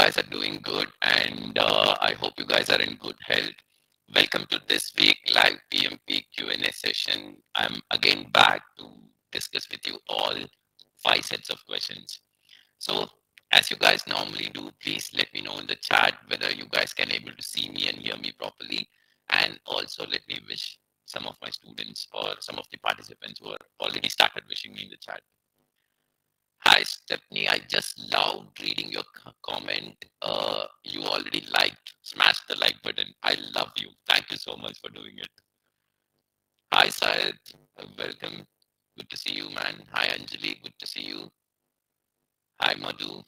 guys are doing good, and I hope you guys are in good health. Welcome to this week live PMP Q&A session. I'm again back to discuss with you all 5 sets of questions. So, as you guys normally do, please let me know in the chat whether you guys can able to see me and hear me properly, and also let me wish some of my students or some of the participants who are already started wishing me in the chat. Hi, Stephanie. I just loved reading your comment. You already liked, smash the like button. I love you. Thank you so much for doing it. Hi, Syed. Welcome. Good to see you, man. Hi, Anjali. Good to see you. Hi, Madhu.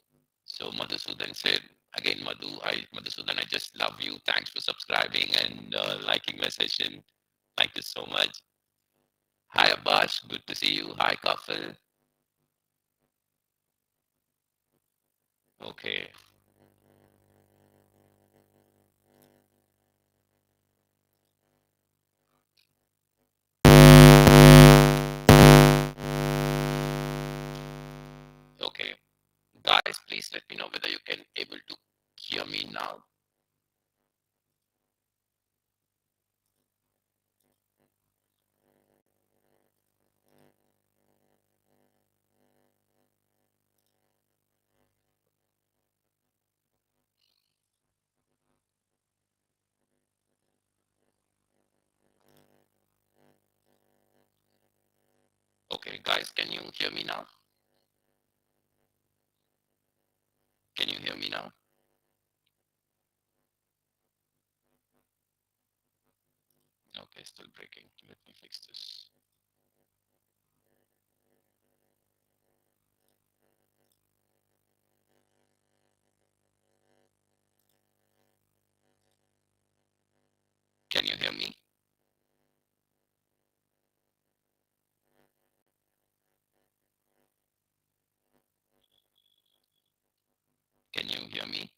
So, Madhusudan said, again, Madhusudan, I just love you. Thanks for subscribing and liking my session. Thank you so much. Hi, Abbas. Good to see you. Hi, Kafil. Okay. Okay. Guys, please let me know whether you can able to hear me now. Okay, guys, can you hear me now? Can you hear me now? Okay, still breaking. Let me fix this. Can you hear me? Can you hear me?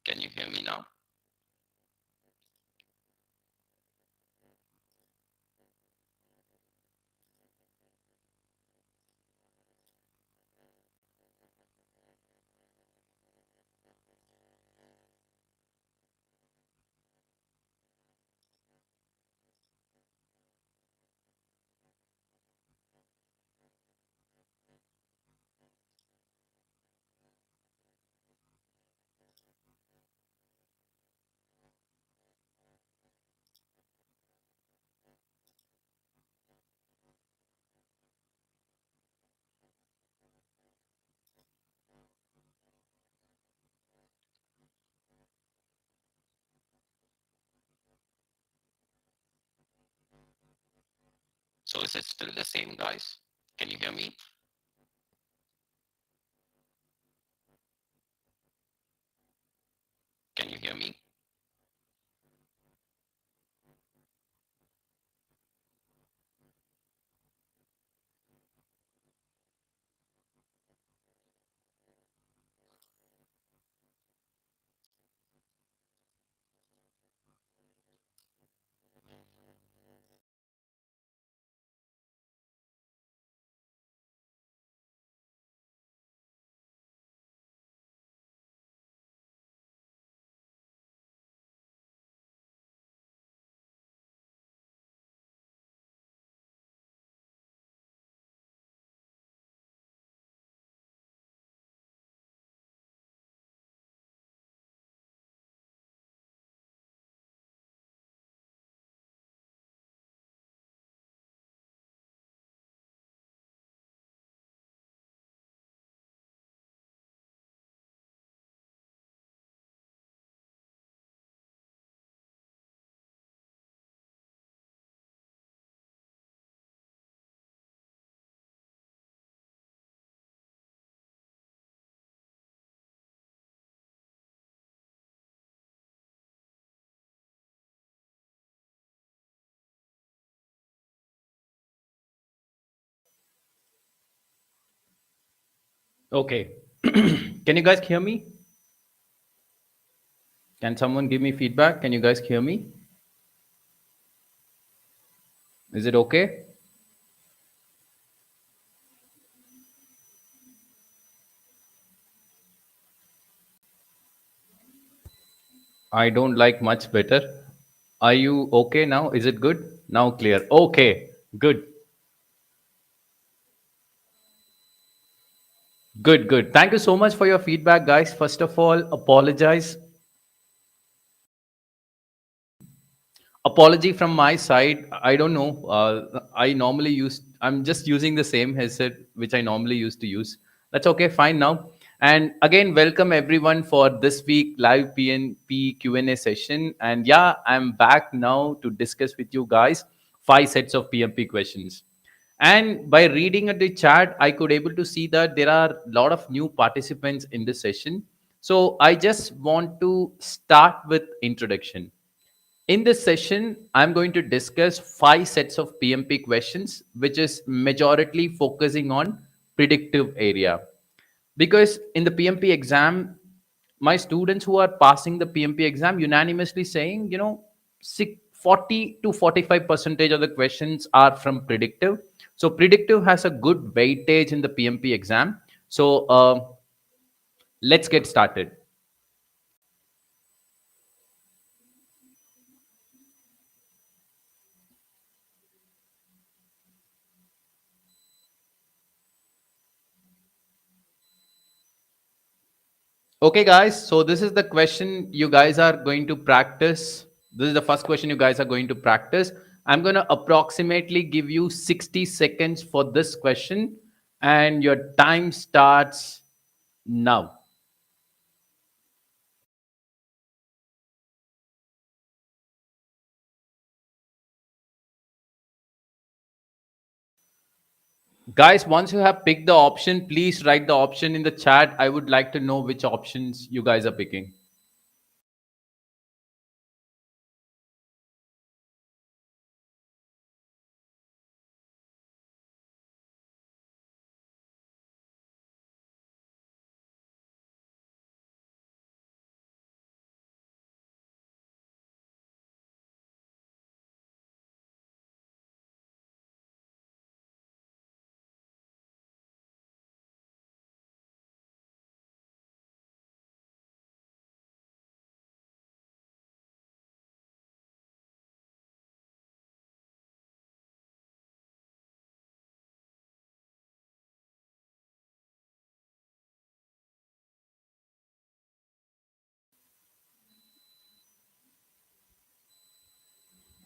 Can you hear me now? So is it still the same, guys? Can you hear me? Can you hear me? Okay. Can you guys hear me? Can someone give me feedback? Can you guys hear me? Is it okay? I don't like much better. Are you okay now? Is it good? Now clear. Okay. Good. Good, good. Thank you so much for your feedback, guys. First of all, apology from my side. I don't know. I'm just using the same headset which I normally used to use. That's okay, fine now. And again, welcome everyone for this week live PNP Q&A session. And yeah, I'm back now to discuss with you guys 5 sets of PMP questions. And by reading at the chat, I could able to see that there are a lot of new participants in this session. So I just want to start with introduction. In this session, I'm going to discuss 5 sets of PMP questions, which is majority focusing on predictive area. Because in the PMP exam, my students who are passing the PMP exam unanimously saying, 40 to 45 percentage of the questions are from predictive. So predictive has a good weightage in the PMP exam. So let's get started. Okay, guys. So this is the question you guys are going to practice. This is the first question you guys are going to practice. I'm going to approximately give you 60 seconds for this question, and your time starts now. Guys, once you have picked the option, please write the option in the chat. I would like to know which options you guys are picking.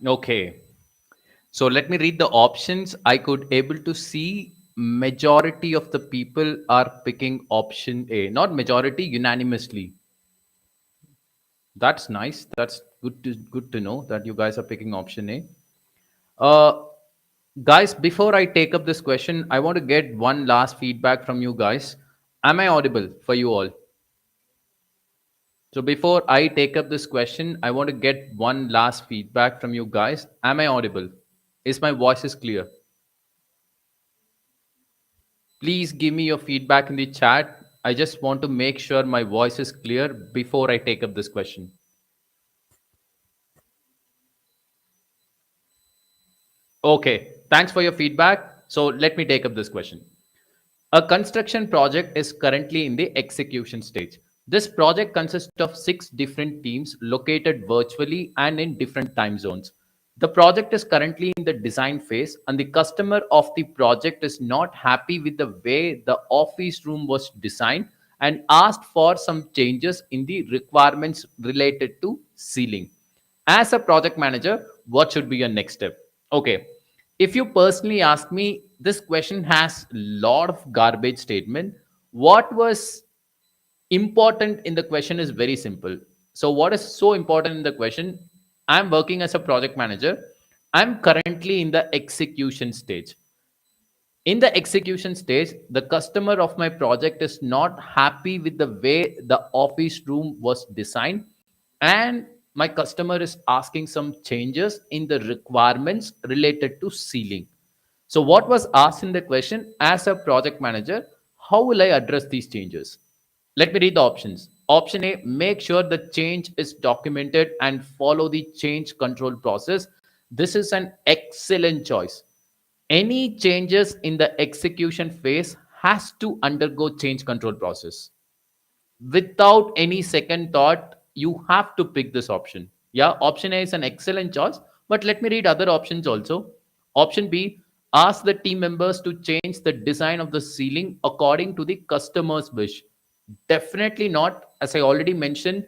Okay. So let me read the options. I could able to see majority of the people are picking option A. Not majority, unanimously. That's nice. That's good to know that you guys are picking option A. Uh, Guys, before I take up this question, I want to get one last feedback from you guys. Am I audible for you all? So before I take up this question, I want to get one last feedback from you guys. Am I audible? Is my voice is clear? Please give me your feedback in the chat. I just want to make sure my voice is clear before I take up this question. Okay, thanks for your feedback. So let me take up this question. A construction project is currently in the execution stage. This project consists of 6 different teams located virtually and in different time zones. The project is currently in the design phase, and the customer of the project is not happy with the way the office room was designed and asked for some changes in the requirements related to ceiling. As a project manager, what should be your next step? Okay, if you personally ask me, this question has a lot of garbage statement. What was important in the question is very simple. So what is so important in the question? I'm working as a project manager. I'm currently in the execution stage. In the execution stage, the customer of my project is not happy with the way the office room was designed, and my customer is asking some changes in the requirements related to ceiling. So what was asked in the question, as a project manager, how will I address these changes? Let me read the options. Option A, make sure the change is documented and follow the change control process. This is an excellent choice. Any changes in the execution phase has to undergo change control process. Without any second thought, you have to pick this option. Yeah, option A is an excellent choice, but let me read other options also. Option B, ask the team members to change the design of the ceiling according to the customer's wish. Definitely not. As I already mentioned,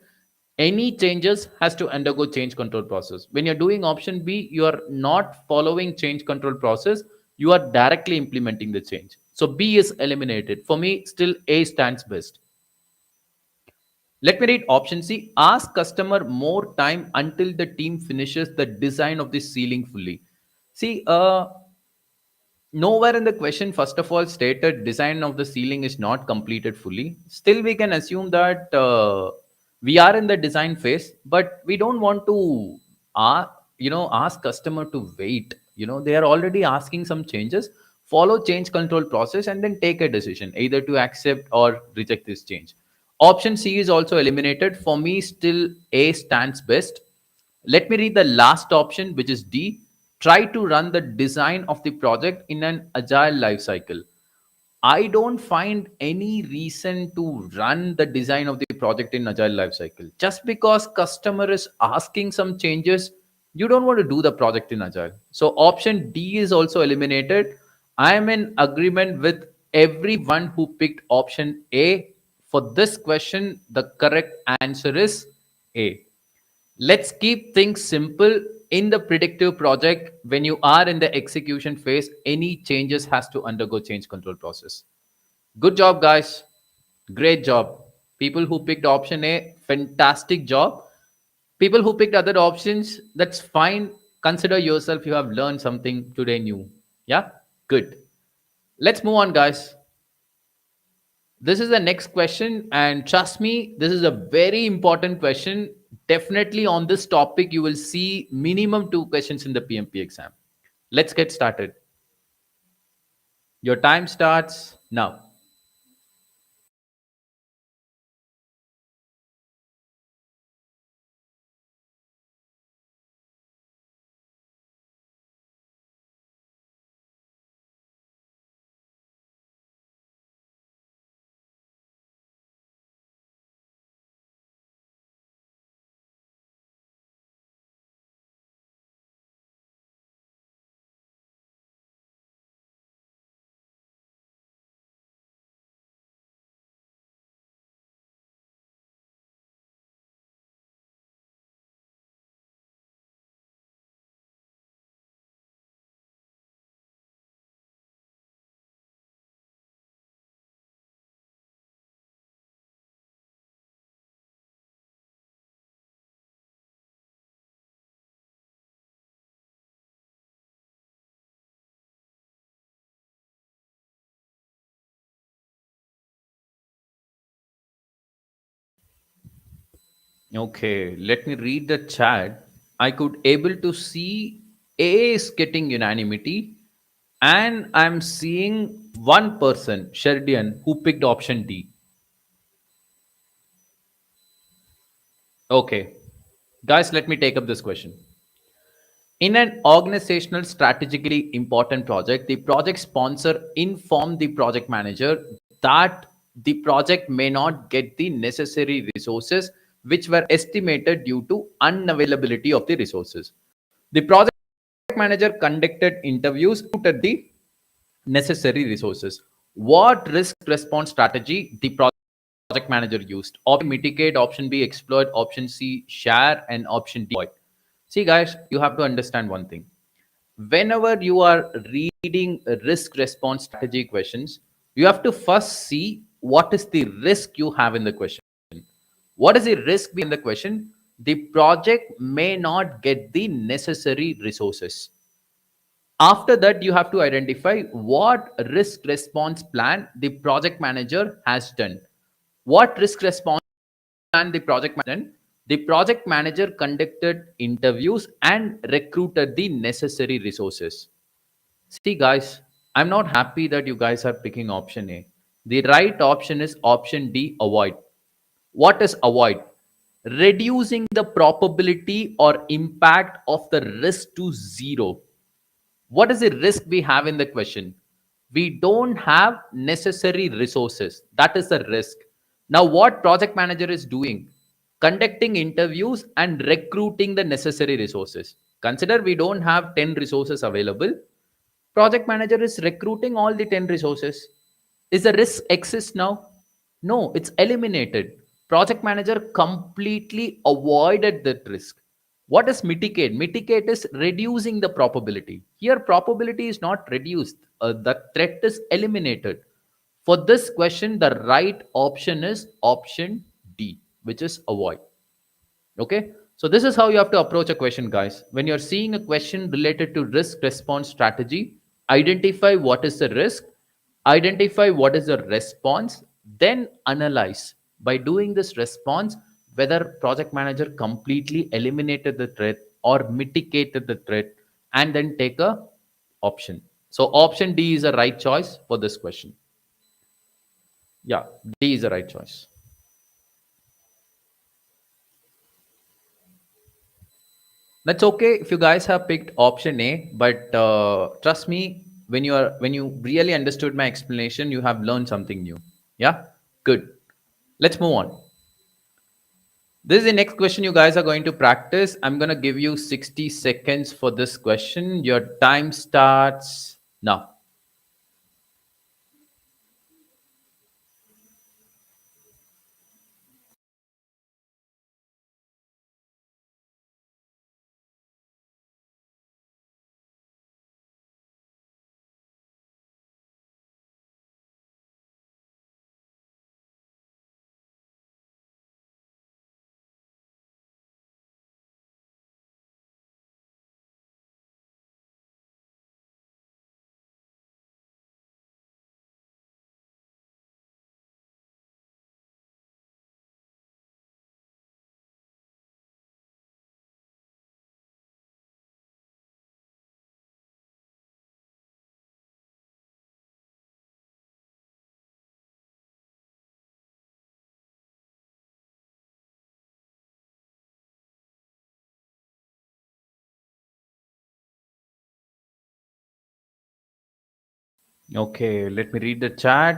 any changes has to undergo change control process. When you're doing option B, you are not following change control process, you are directly implementing the change. So B is eliminated. For me, still A stands best. Let me read option C. Ask customer more time until the team finishes the design of the ceiling fully. See, nowhere in the question, first of all, stated design of the ceiling is not completed fully. Still, we can assume that we are in the design phase, but we don't want to, ask customer to wait. They are already asking some changes. Follow change control process and then take a decision either to accept or reject this change. Option C is also eliminated. For me, still A stands best. Let me read the last option, which is D. Try to run the design of the project in an agile life cycle. I don't find any reason to run the design of the project in agile life cycle. Just because customer is asking some changes, you don't want to do the project in agile. So option D is also eliminated. I am in agreement with everyone who picked option A. For this question, the correct answer is A. Let's keep things simple. In the predictive project, when you are in the execution phase, any changes has to undergo change control process. Good job, guys. Great job. People who picked option A, fantastic job. People who picked other options, that's fine. Consider yourself you have learned something today new. Yeah? Good. Let's move on, guys. This is the next question, and trust me, this is a very important question. Definitely on this topic, you will see minimum two questions in the PMP exam. Let's get started. Your time starts now. Okay, let me read the chat. I could able to see A is getting unanimity, and I'm seeing one person, Sherdian, who picked option D. Okay, guys, let me take up this question. In an organizational strategically important project, the project sponsor inform the project manager that the project may not get the necessary resources which were estimated due to unavailability of the resources. The project manager conducted interviews to the necessary resources. What risk response strategy the project manager used? Option mitigate, option B exploit, option C share, and option D avoid. See, guys, you have to understand one thing. Whenever you are reading risk response strategy questions, you have to first see what is the risk you have in the question. What is the risk in the question? The project may not get the necessary resources. After that, you have to identify what risk response plan the project manager has done. What risk response plan the project manager? The project manager conducted interviews and recruited the necessary resources. See, guys, I'm not happy that you guys are picking option A. The right option is option D, avoid. What is avoid? Reducing the probability or impact of the risk to zero. What is the risk we have in the question? We don't have necessary resources. That is the risk. Now, what project manager is doing? Conducting interviews and recruiting the necessary resources. Consider we don't have 10 resources available. Project manager is recruiting all the 10 resources. Is the risk exist now? No, it's eliminated. Project manager completely avoided that risk. What is mitigate? Mitigate is reducing the probability. Here, probability is not reduced. The threat is eliminated. For this question, the right option is option D, which is avoid. Okay, so this is how you have to approach a question, guys. When you're seeing a question related to risk response strategy, identify what is the risk, identify what is the response, then analyze by doing this response whether project manager completely eliminated the threat or mitigated the threat, and then take a option. So option D is the right choice for this question. Yeah, D is the right choice. That's okay if you guys have picked option A, but trust me, when you really understood my explanation, you have learned something new. Yeah, good. Let's move on. This is the next question you guys are going to practice. I'm gonna give you 60 seconds for this question. Your time starts now. Okay, let me read the chat.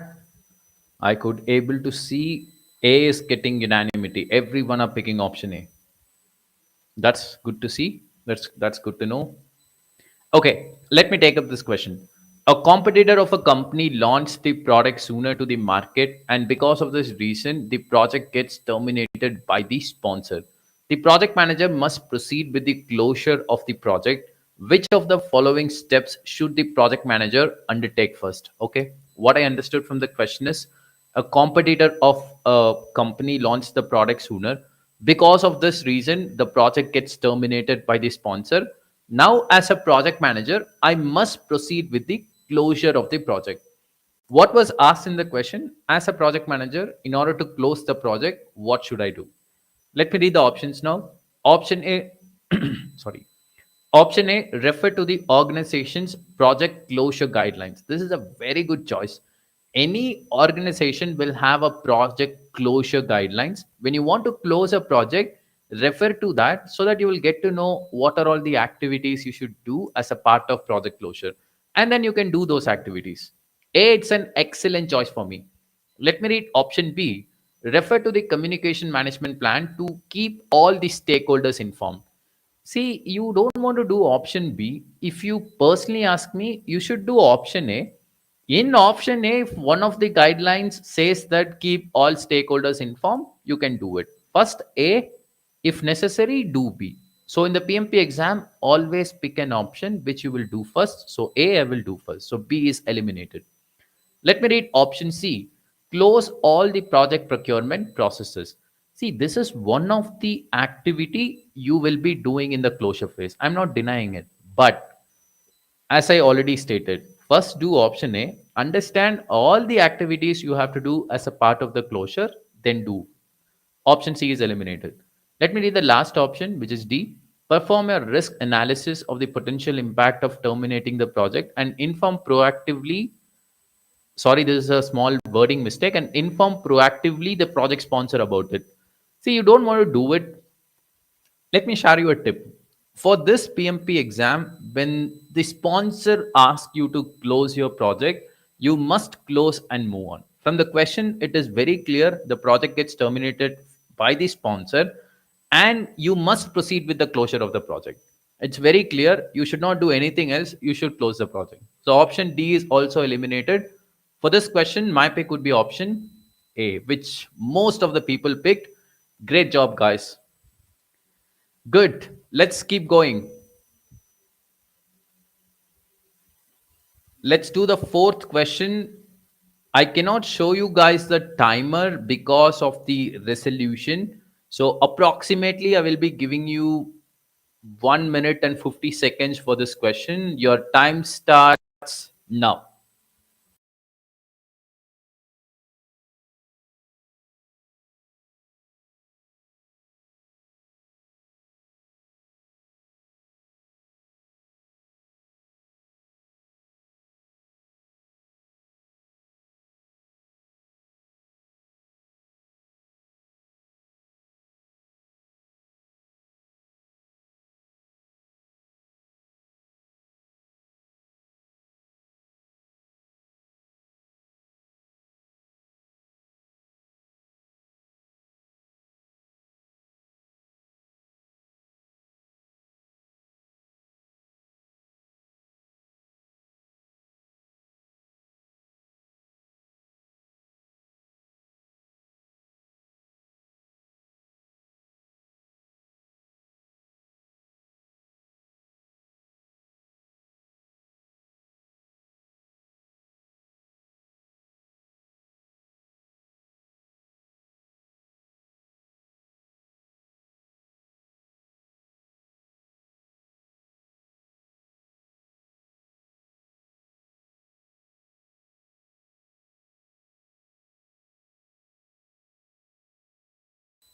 I could able to see A is getting unanimity. Everyone are picking option A. That's good to see. That's good to know. Okay, let me take up this question. A competitor of a company launched the product sooner to the market, and because of this reason, the project gets terminated by the sponsor. The project manager must proceed with the closure of the project. Which of the following steps should the project manager undertake first? Okay, what I understood from the question is a competitor of a company launched the product sooner. Because of this reason, the project gets terminated by the sponsor. Now, as a project manager, I must proceed with the closure of the project. What was asked in the question? As a project manager, in order to close the project, what should I do? Let me read the options now. Option A, sorry. Option A, refer to the organization's project closure guidelines. This is a very good choice. Any organization will have a project closure guidelines. When you want to close a project, refer to that so that you will get to know what are all the activities you should do as a part of project closure. And then you can do those activities. A, it's an excellent choice for me. Let me read option B. Refer to the communication management plan to keep all the stakeholders informed. See, you don't want to do option B. If you personally ask me, you should do option A. In option A, if one of the guidelines says that keep all stakeholders informed, you can do it. First A, if necessary, do B. So in the PMP exam, always pick an option which you will do first. So A, I will do first. So B is eliminated. Let me read option C. Close all the project procurement processes. See, this is one of the activity you will be doing in the closure phase. I'm not denying it. But as I already stated, first do option A, understand all the activities you have to do as a part of the closure, then do. Option C is eliminated. Let me read the last option, which is D. Perform a risk analysis of the potential impact of terminating the project and inform proactively Sorry, this is a small wording mistake. And inform proactively the project sponsor about it. See, you don't want to do it. Let me share you a tip. For this PMP exam, when the sponsor asks you to close your project, you must close and move on. From the question, it is very clear the project gets terminated by the sponsor and you must proceed with the closure of the project. It's very clear. You should not do anything else. You should close the project. So option D is also eliminated. For this question, my pick would be option A, which most of the people picked. Great job, guys. Good. Let's keep going. Let's do the fourth question. I cannot show you guys the timer because of the resolution. So, approximately, I will be giving you 1 minute and 50 seconds for this question. Your time starts now.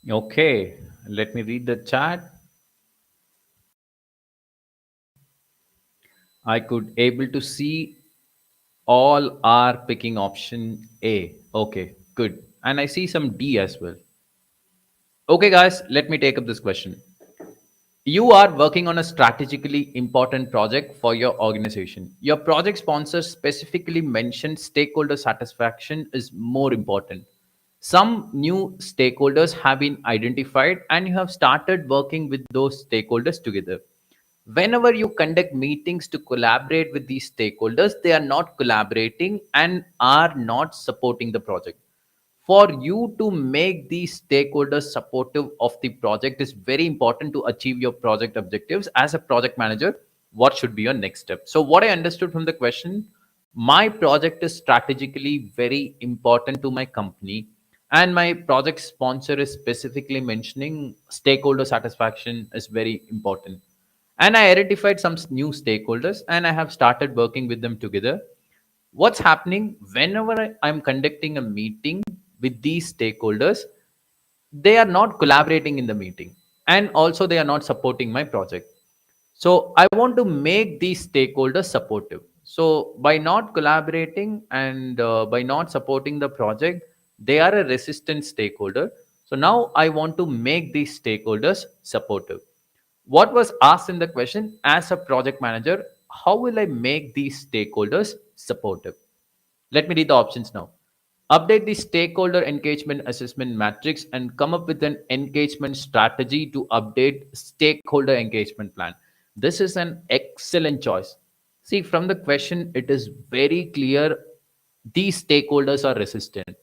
Okay, let me read the chat. I could able to see all are picking option A. Okay, good. And I see some D as well. Okay, guys, let me take up this question. You are working on a strategically important project for your organization. Your project sponsor specifically mentioned stakeholder satisfaction is more important. Some new stakeholders have been identified and you have started working with those stakeholders together. Whenever you conduct meetings to collaborate with these stakeholders, they are not collaborating and are not supporting the project. For you to make these stakeholders supportive of the project is very important to achieve your project objectives. As a project manager, what should be your next step? So what I understood from the question, my project is strategically very important to my company and my project sponsor is specifically mentioning stakeholder satisfaction is very important, and I identified some new stakeholders and I have started working with them together. What's happening whenever I'm conducting a meeting with these stakeholders, they are not collaborating in the meeting and also they are not supporting my project. So I want to make these stakeholders supportive. So by not collaborating and by not supporting the project, they are a resistant stakeholder. So now I want to make these stakeholders supportive. What was asked in the question, as a project manager, how will I make these stakeholders supportive? Let me read the options now. Update the stakeholder engagement assessment matrix and come up with an engagement strategy to update stakeholder engagement plan. This is an excellent choice. See, from the question, it is very clear these stakeholders are resistant.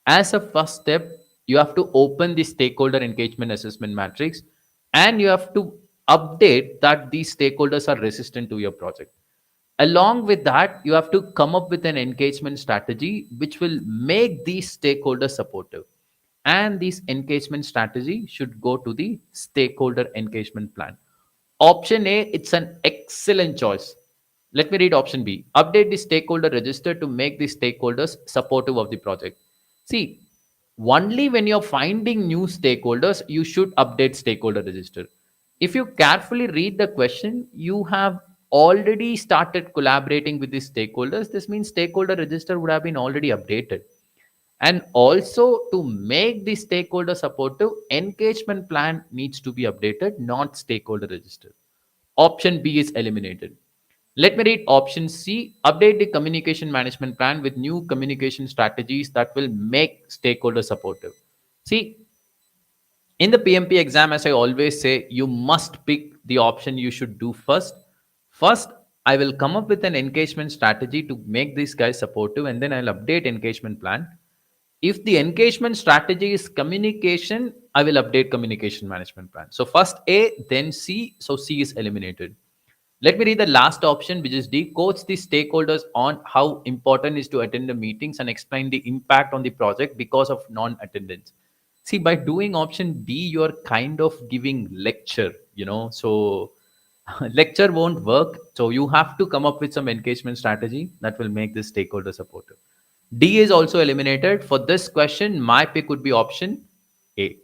As a first step, you have to open the stakeholder engagement assessment matrix and you have to update that these stakeholders are resistant to your project. Along with that, you have to come up with an engagement strategy which will make these stakeholders supportive. And this engagement strategy should go to the stakeholder engagement plan. Option A, it's an excellent choice. Let me read option B. Update the stakeholder register to make the stakeholders supportive of the project. See, only when you're finding new stakeholders, you should update stakeholder register. If you carefully read the question, you have already started collaborating with the stakeholders, this means stakeholder register would have been already updated. And also, to make the stakeholder supportive, engagement plan needs to be updated, not stakeholder register. Option B is eliminated. Let me read option C. Update the communication management plan with new communication strategies that will make stakeholder supportive. See, in the PMP exam, as I always say, you must pick the option you should do first. First, I will come up with an engagement strategy to make these guys supportive, and then I'll update engagement plan. If the engagement strategy is communication, I will update communication management plan. So first A, then C. So C is eliminated. Let me read the last option, which is D. Coach the stakeholders on how important is to attend the meetings and explain the impact on the project because of non-attendance. See, by doing option D, you're kind of giving lecture, so lecture won't work. So you have to come up with some engagement strategy that will make this stakeholder supportive. D is also eliminated. For this question, my pick would be option A.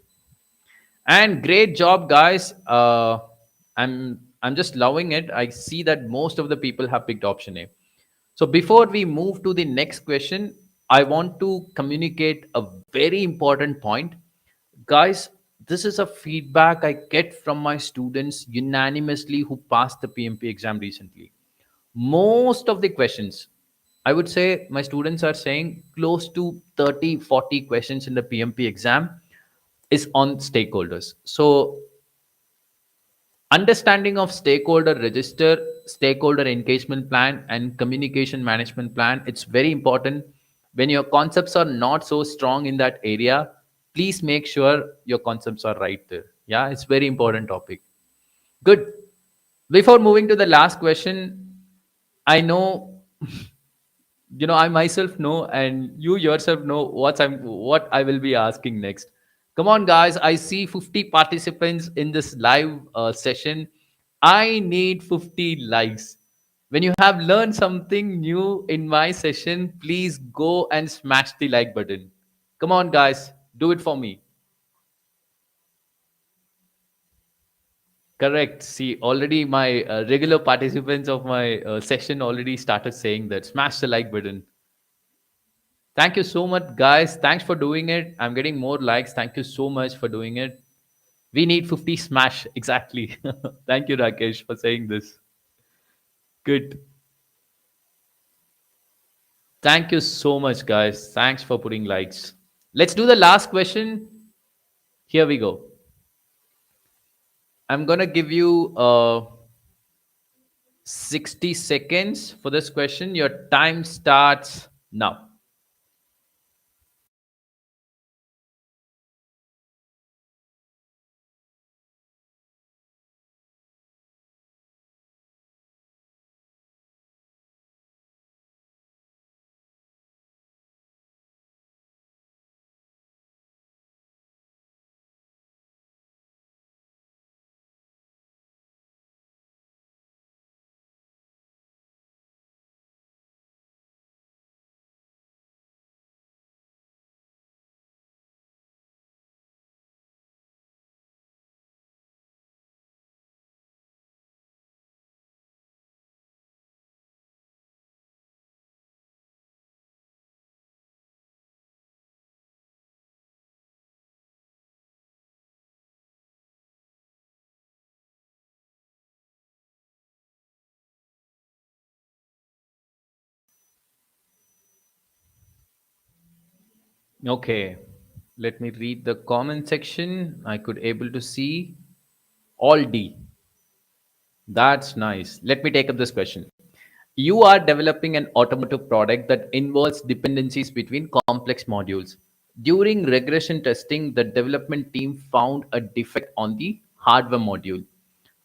And great job, guys. I'm just loving it. I see that most of the people have picked option A. So before we move to the next question, I want to communicate a very important point. Guys, this is a feedback I get from my students unanimously who passed the PMP exam recently. Most of the questions, I would say my students are saying close to 30, 40 questions in the PMP exam is on stakeholders. So understanding of stakeholder register, stakeholder engagement plan, and communication management plan, it's very important. When your concepts are not so strong in that area, please make sure your concepts are right there. Yeah, it's very important topic. Good. Before moving to the last question, I know, I myself know, and you yourself know what I will be asking next. Come on, guys! I see 50 participants in this live session. I need 50 likes. When you have learned something new in my session, please go and smash the like button. Come on, guys, do it for me. Correct. See, already my regular participants of my session already started saying that. Smash the like button. Thank you so much, guys. Thanks for doing it. I'm getting more likes. Thank you so much for doing it. We need 50 smash. Exactly. Thank you, Rakesh, for saying this. Good. Thank you so much, guys. Thanks for putting likes. Let's do the last question. Here we go. I'm going to give you 60 seconds for this question. Your time starts now. Okay. Let me read the comment section. I could able to see all D. That's nice. Let me take up this question. You are developing an automotive product that involves dependencies between complex modules. During regression testing, the development team found a defect on the hardware module.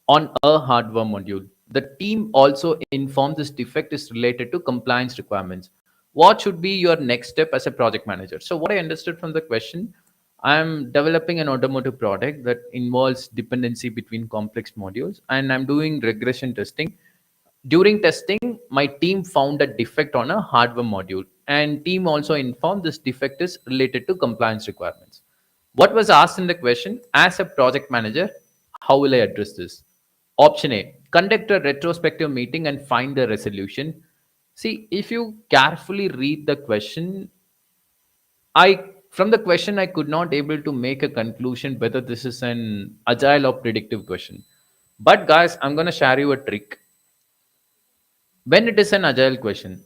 On a hardware module. The team also informed this defect is related to compliance requirements. What should be your next step as a project manager? So, what I understood from the question, I'm developing an automotive product that involves dependency between complex modules, and I'm doing regression testing. During testing, my team found a defect on a hardware module, and team also informed this defect is related to compliance requirements. What was asked in the question, as a project manager, how will I address this? Option A, conduct a retrospective meeting and find the resolution. See, if you carefully read the question, I from the question I could not able to make a conclusion whether this is an agile or predictive question. But guys, I'm gonna share you a trick. When it is an agile question,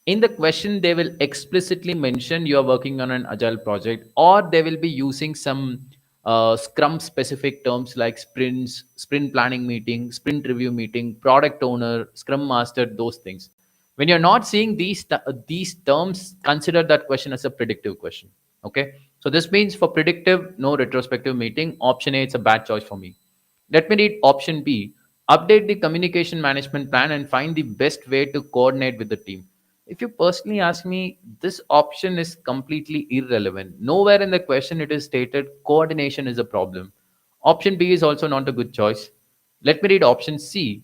in the question they will explicitly mention you are working on an agile project, or they will be using some scrum specific terms like sprints, sprint planning meeting, sprint review meeting, product owner, scrum master, those things. When you're not seeing these terms, consider that question as a predictive question. Okay, so this means for predictive, no retrospective meeting. Option A, it's a bad choice for me. Let me read option B. Update the communication management plan and find the best way to coordinate with the team. If you personally ask me, this option is completely irrelevant. Nowhere in the question it is stated coordination is a problem. Option B is also not a good choice. Let me read option C.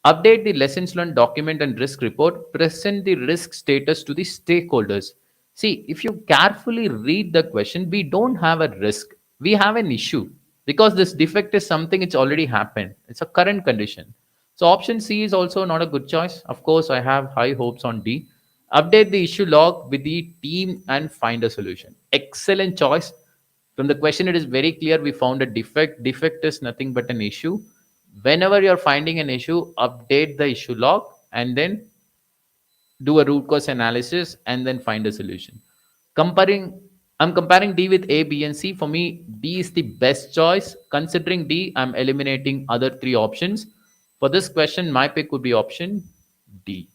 Update the lessons learned document and risk report. Present the risk status to the stakeholders. See, if you carefully read the question, we don't have a risk. We have an issue because this defect is something it's already happened. It's a current condition. So option C is also not a good choice. Of course, I have high hopes on D. Update the issue log with the team and find a solution. Excellent choice. From the question, it is very clear we found a defect. Defect is nothing but an issue. Whenever you're finding an issue, update the issue log and then do a root cause analysis and then find a solution. Comparing, I'm comparing D with A, B, and C. For me, D is the best choice. Considering D, I'm eliminating other three options. For this question, my pick would be option D.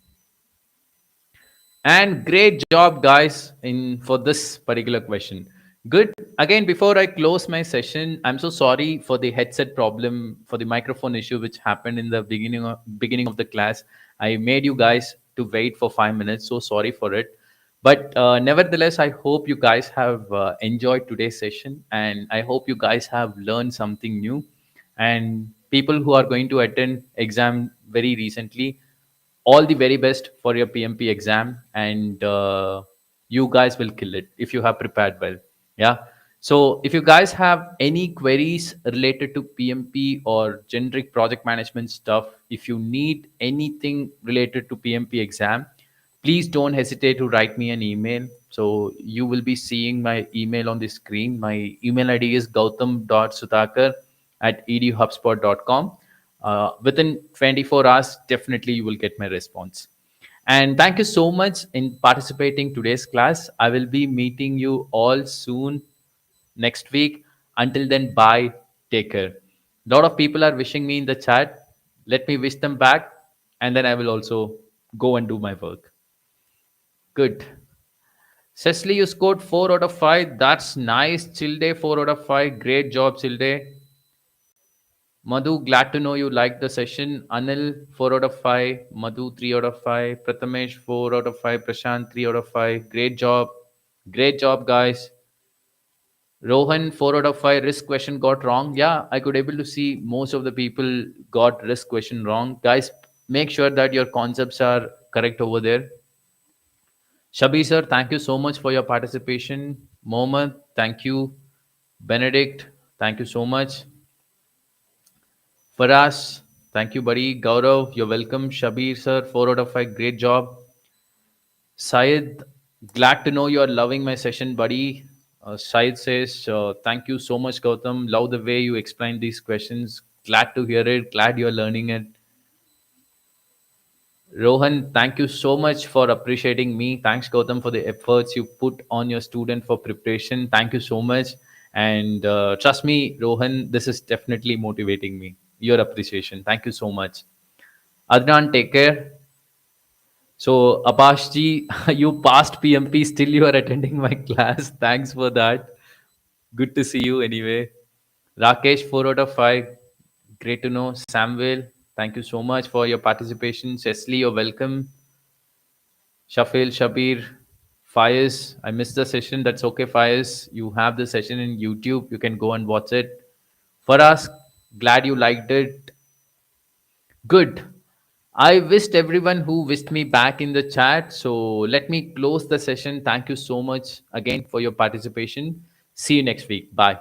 And great job, guys, in for this particular question. Good. Again, before I close my session, I'm so sorry for the headset problem, for the microphone issue which happened in the beginning of the class. I made you guys to wait for 5 minutes. So sorry for it. But nevertheless, I hope you guys have enjoyed today's session, and I hope you guys have learned something new. And people who are going to attend exam very recently, all the very best for your PMP exam, and you guys will kill it if you have prepared well. Yeah. So if you guys have any queries related to PMP or generic project management stuff, if you need anything related to PMP exam, please don't hesitate to write me an email. So you will be seeing my email on the screen. My email ID is gautham.sudakar at eduhubspot.com. Within 24 hours, definitely you will get my response. And thank you so much in participating today's class. I will be meeting you all soon next week. Until then, bye. Take care. A lot of people are wishing me in the chat. Let me wish them back, and then I will also go and do my work. Good. Cecily, you scored 4 out of 5. That's nice. Childe, 4 out of 5. Great job, Childe. Madhu, glad to know you liked the session. Anil, 4 out of 5. Madhu, 3 out of 5. Prathamesh, 4 out of 5. Prashant, 3 out of 5. Great job. Great job, guys. Rohan, 4 out of 5. Risk question got wrong. Yeah, I could able to see most of the people got risk question wrong. Guys, make sure that your concepts are correct over there. Shabi sir, thank you so much for your participation. Mohammed, thank you. Benedict, thank you so much. Faraz, thank you, buddy. Gaurav, you're welcome. Shabir sir, 4 out of 5, great job. Syed, glad to know you're loving my session, buddy. Syed says, thank you so much, Gautam. Love the way you explain these questions. Glad to hear it. Glad you're learning it. Rohan, thank you so much for appreciating me. Thanks, Gautam, for the efforts you put on your student for preparation. Thank you so much. And trust me, Rohan, this is definitely motivating me. Your appreciation. Thank you so much. Adnan, take care. So, Abashji, you passed PMP, still you are attending my class. Thanks for that. Good to see you anyway. Rakesh, 4 out of 5. Great to know. Samuel, thank you so much for your participation. Cecily, you're welcome. Shafil, Shabir, Faiz, I missed the session. That's okay, Faiz. You have the session in YouTube. You can go and watch it. For us, glad you liked it. Good. I wished everyone who wished me back in the chat. So let me close the session. Thank you so much again for your participation. See you next week. Bye.